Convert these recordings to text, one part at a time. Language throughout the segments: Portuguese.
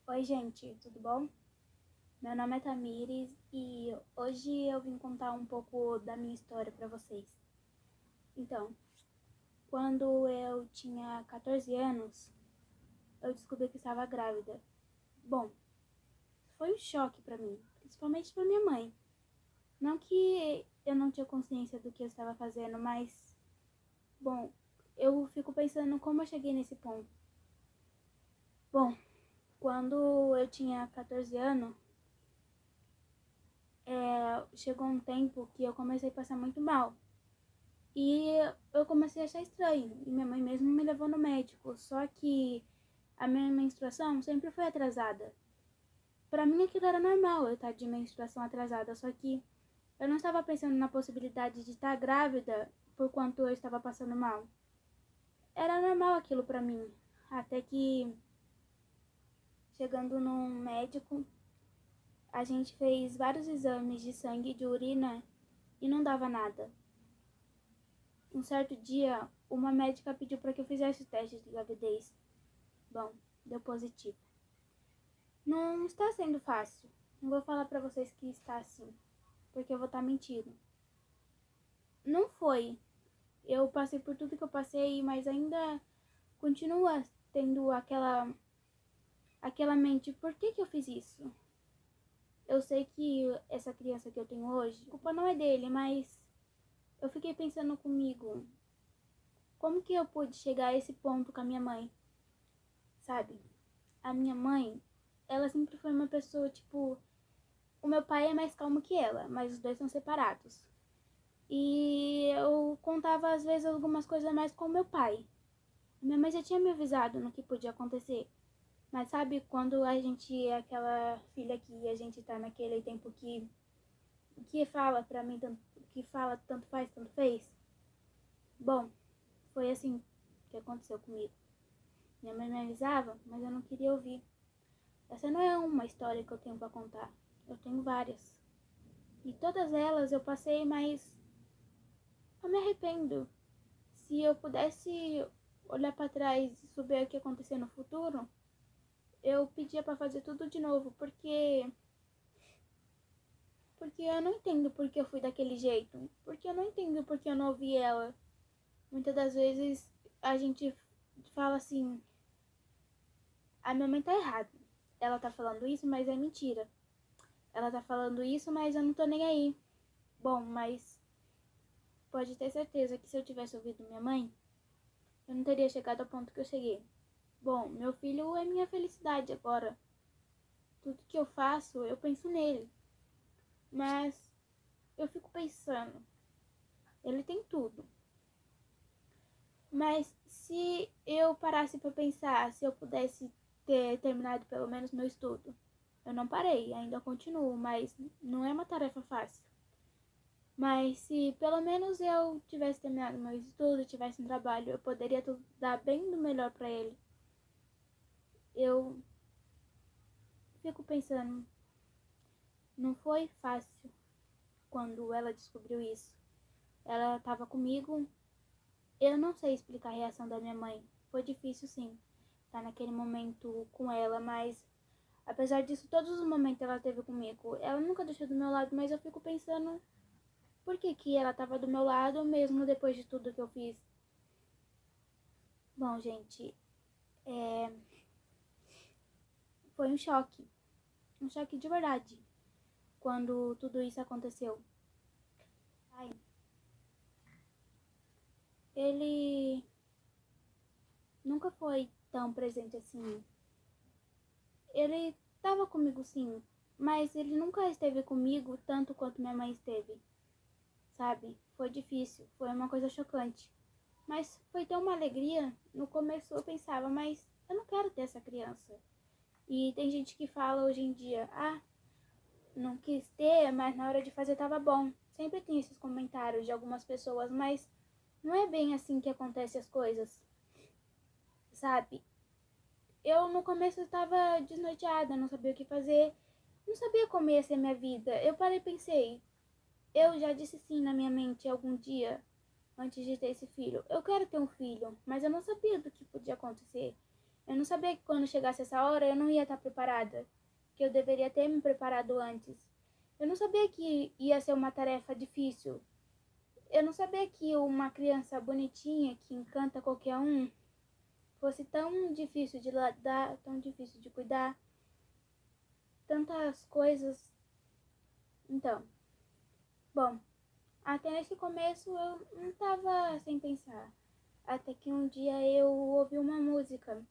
Oi, gente, tudo bom? Meu nome é Tamires e hoje eu vim contar um pouco da minha história pra vocês. Então, quando eu tinha 14 anos, eu descobri que estava grávida. Bom, foi um choque pra mim, principalmente pra minha mãe. Não que eu não tinha consciência do que eu estava fazendo, mas, bom, eu fico pensando como eu cheguei nesse ponto. Bom, quando eu tinha 14 anos, chegou um tempo que eu comecei a passar muito mal. E eu comecei a achar estranho. E minha mãe mesmo me levou no médico. Só que a minha menstruação sempre foi atrasada. Pra mim aquilo era normal, eu estar de menstruação atrasada. Só que eu não estava pensando na possibilidade de estar grávida por quanto eu estava passando mal. Era normal aquilo pra mim. Até que, chegando num médico, a gente fez vários exames de sangue e de urina e não dava nada. Um certo dia, uma médica pediu para que eu fizesse o teste de gravidez. Bom, deu positivo. Não está sendo fácil. Não vou falar pra vocês que está assim, porque eu vou estar mentindo. Não foi. Eu passei por tudo que eu passei, mas ainda continua tendo aquela mente, por que que eu fiz isso? Eu sei que essa criança que eu tenho hoje, a culpa não é dele, mas eu fiquei pensando comigo, como que eu pude chegar a esse ponto com a minha mãe, sabe? A minha mãe, ela sempre foi uma pessoa, tipo, o meu pai é mais calmo que ela, mas os dois são separados. E eu contava às vezes algumas coisas mais com meu pai. Minha mãe já tinha me avisado no que podia acontecer. Mas sabe quando a gente é aquela filha que a gente tá naquele tempo que fala pra mim, que fala tanto faz, tanto fez? Bom, foi assim que aconteceu comigo. Minha mãe me avisava, mas eu não queria ouvir. Essa não é uma história que eu tenho pra contar. Eu tenho várias. E todas elas eu passei, mas eu me arrependo. Se eu pudesse olhar para trás e souber o que acontecer no futuro, eu pedia para fazer tudo de novo, porque eu não entendo porque eu fui daquele jeito, porque eu não entendo porque eu não ouvi ela. Muitas das vezes a gente fala assim: "A minha mãe tá errada. Ela tá falando isso, mas é mentira. Ela tá falando isso, mas eu não tô nem aí." Bom, mas pode ter certeza que se eu tivesse ouvido minha mãe, eu não teria chegado ao ponto que eu cheguei. Bom, meu filho é minha felicidade agora. Tudo que eu faço, eu penso nele. Mas eu fico pensando, ele tem tudo. Mas se eu parasse para pensar, se eu pudesse ter terminado pelo menos meu estudo. Eu não parei, ainda continuo, mas não é uma tarefa fácil. Mas se pelo menos eu tivesse terminado meu estudo, tivesse um trabalho, eu poderia dar bem do melhor para ele. Eu fico pensando, não foi fácil quando ela descobriu isso. Ela estava comigo. Eu não sei explicar a reação da minha mãe. Foi difícil, sim, estar naquele momento com ela, mas apesar disso, todos os momentos ela teve comigo. Ela nunca deixou do meu lado, mas eu fico pensando por que que ela estava do meu lado mesmo depois de tudo que eu fiz. Bom, gente, é... foi um choque de verdade, quando tudo isso aconteceu. Ai, ele nunca foi tão presente assim. Ele estava comigo, sim, mas ele nunca esteve comigo tanto quanto minha mãe esteve, sabe? Foi difícil, foi uma coisa chocante. Mas foi tão uma alegria. No começo eu pensava, mas eu não quero ter essa criança. E tem gente que fala hoje em dia, ah, não quis ter, mas na hora de fazer tava bom. Sempre tem esses comentários de algumas pessoas, mas não é bem assim que acontecem as coisas, sabe? Eu no começo estava desnorteada, não sabia o que fazer, não sabia como ia ser minha vida. Eu parei e pensei, eu já disse sim na minha mente algum dia, antes de ter esse filho. Eu quero ter um filho, mas eu não sabia do que podia acontecer. Eu não sabia que quando chegasse essa hora eu não ia estar preparada, que eu deveria ter me preparado antes. Eu não sabia que ia ser uma tarefa difícil. Eu não sabia que uma criança bonitinha que encanta qualquer um fosse tão difícil de lidar, tão difícil de cuidar, tantas coisas. Então, bom, até nesse começo eu não tava sem pensar. Até que um dia eu ouvi uma música.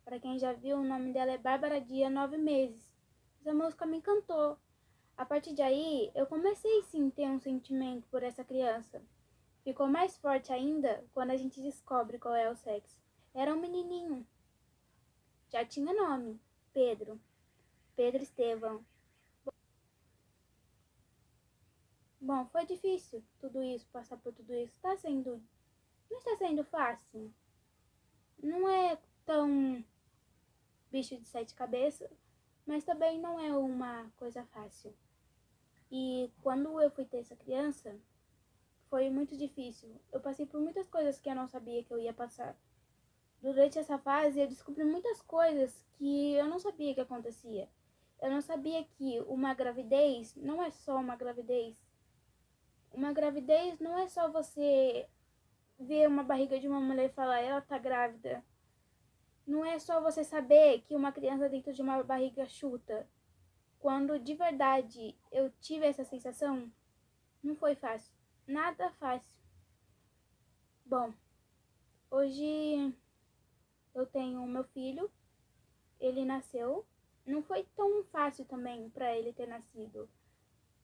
Para quem já viu, o nome dela é Bárbara Dia 9 meses. Essa música me encantou. A partir de aí, eu comecei sim a ter um sentimento por essa criança. Ficou mais forte ainda quando a gente descobre qual é o sexo. Era um menininho. Já tinha nome. Pedro. Pedro Estevão. Bom, foi difícil tudo isso, passar por tudo isso. Não está sendo fácil. Não é tão bicho de 7 cabeças, mas também não é uma coisa fácil. E quando eu fui ter essa criança, foi muito difícil. Eu passei por muitas coisas que eu não sabia que eu ia passar. Durante essa fase, eu descobri muitas coisas que eu não sabia que acontecia. Eu não sabia que uma gravidez não é só uma gravidez. Uma gravidez não é só você ver uma barriga de uma mulher e falar, ela tá grávida. Não é só você saber que uma criança dentro de uma barriga chuta. Quando de verdade eu tive essa sensação, não foi fácil. Nada fácil. Bom, hoje eu tenho o meu filho, ele nasceu. Não foi tão fácil também para ele ter nascido.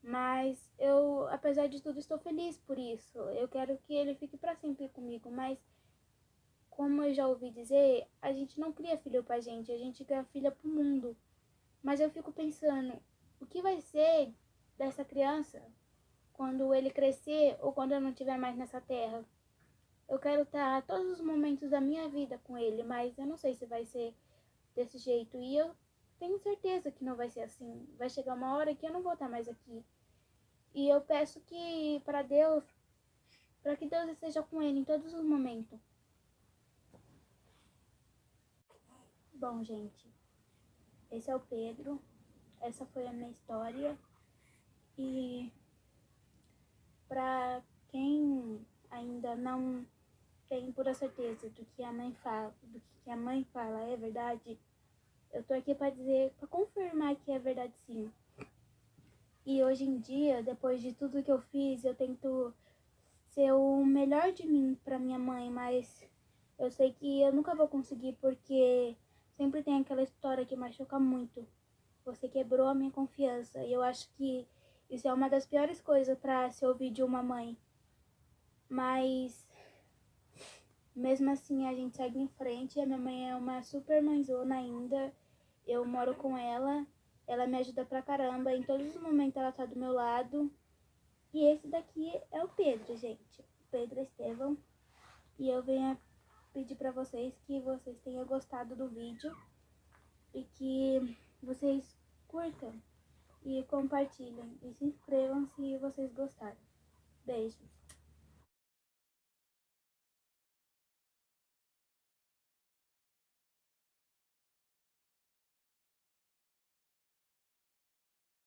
Mas eu, apesar de tudo, estou feliz por isso. Eu quero que ele fique para sempre comigo, mas como eu já ouvi dizer, a gente não cria filho pra gente, a gente cria filha pro mundo. Mas eu fico pensando, o que vai ser dessa criança quando ele crescer ou quando eu não estiver mais nessa terra? Eu quero estar todos os momentos da minha vida com ele, mas eu não sei se vai ser desse jeito. E eu tenho certeza que não vai ser assim. Vai chegar uma hora que eu não vou estar mais aqui. E eu peço que para Deus, para que Deus esteja com ele em todos os momentos. Bom, gente, esse é o Pedro. Essa foi a minha história. E para quem ainda não tem pura certeza do que a mãe fala, é verdade, eu tô aqui para dizer, para confirmar que é verdade sim. E hoje em dia, depois de tudo que eu fiz, eu tento ser o melhor de mim para minha mãe, mas eu sei que eu nunca vou conseguir porque sempre tem aquela história que machuca muito. Você quebrou a minha confiança e eu acho que isso é uma das piores coisas para se ouvir de uma mãe. Mas mesmo assim a gente segue em frente. A minha mãe é uma super mãezona ainda. Eu moro com ela. Ela me ajuda pra caramba. Em todos os momentos ela tá do meu lado. E esse daqui é o Pedro, gente. O Pedro Estevão. E eu venho pedir pra vocês que vocês tenham gostado do vídeo. E que vocês curtam e compartilhem. E se inscrevam se vocês gostaram. Beijos.